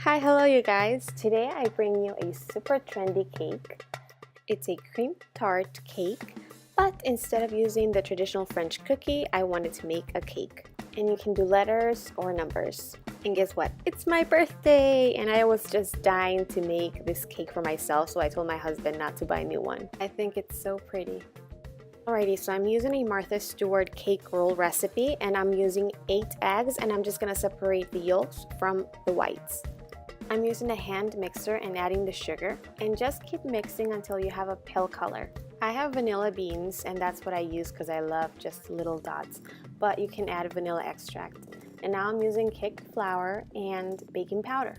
Hi, hello you guys. Today I bring you a super trendy cake. It's a cream tart cake, but instead of using the traditional French cookie, I wanted to make a cake. And you can do letters or numbers. And guess what? It's my birthday! And I was just dying to make this cake for myself, so I told my husband not to buy a new one. I think it's so pretty. Alrighty, so I'm using a Martha Stewart cake roll recipe, and I'm using 8 eggs, and I'm just gonna separate the yolks from the whites. I'm using a hand mixer and adding the sugar, and just keep mixing until you have a pale color. I have vanilla beans, and that's what I use because I love just little dots, but you can add vanilla extract. And now I'm using cake flour and baking powder.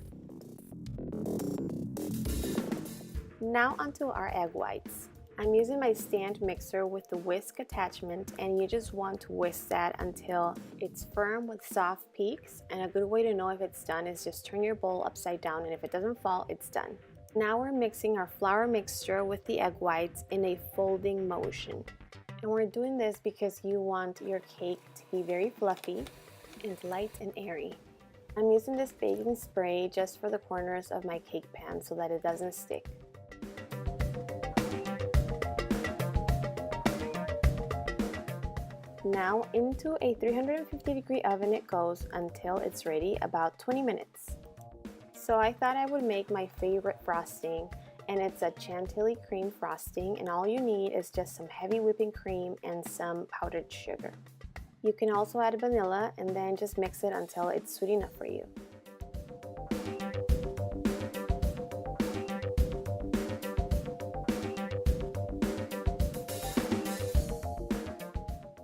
Now onto our egg whites. I'm using my stand mixer with the whisk attachment, and you just want to whisk that until it's firm with soft peaks. And a good way to know if it's done is just turn your bowl upside down, and if it doesn't fall, it's done. Now we're mixing our flour mixture with the egg whites in a folding motion. And we're doing this because you want your cake to be very fluffy and light and airy. I'm using this baking spray just for the corners of my cake pan so that it doesn't stick. Now into a 350-degree oven it goes until it's ready, about 20 minutes. So I thought I would make my favorite frosting, and it's a chantilly cream frosting, and all you need is just some heavy whipping cream and some powdered sugar. You can also add vanilla and then just mix it until it's sweet enough for you.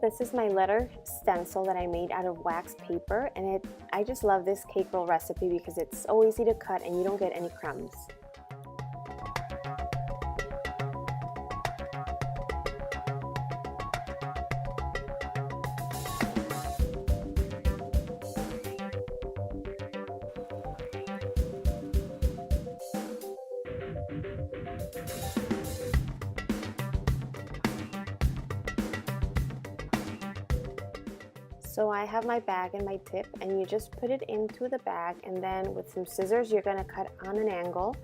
This is my letter stencil that I made out of wax paper, and I just love this cake roll recipe because it's so easy to cut and you don't get any crumbs. So I have my bag and my tip, and you just put it into the bag, and then with some scissors you're going to cut on an angle,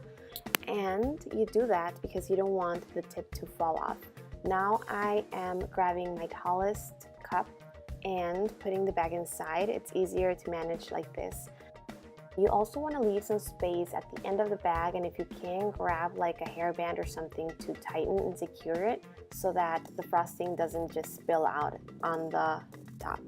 and you do that because you don't want the tip to fall off. Now I am grabbing my tallest cup and putting the bag inside. It's easier to manage like this. You also want to leave some space at the end of the bag, and if you can, grab like a hairband or something to tighten and secure it so that the frosting doesn't just spill out on the top.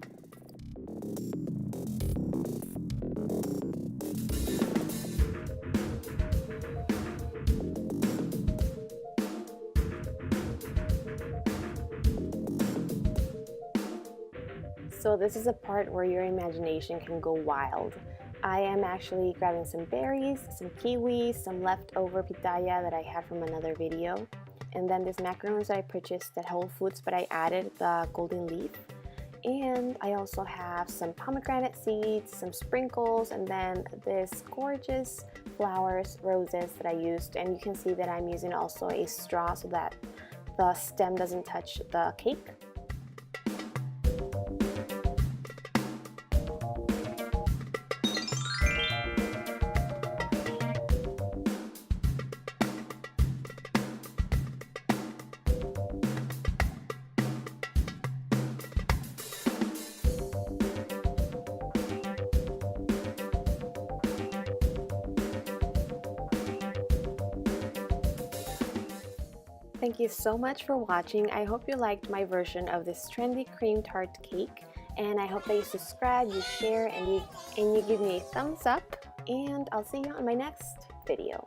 So this is a part where your imagination can go wild. I am actually grabbing some berries, some kiwis, some leftover pitaya that I had from another video, and then these macaroons that I purchased at Whole Foods, but I added the golden leaf. And I also have some pomegranate seeds, some sprinkles, and then this gorgeous flowers, roses that I used. And you can see that I'm using also a straw so that the stem doesn't touch the cake. Thank you so much for watching. I hope you liked my version of this trendy cream tart cake, and I hope that you subscribe, you share, and you give me a thumbs up, and I'll see you on my next video.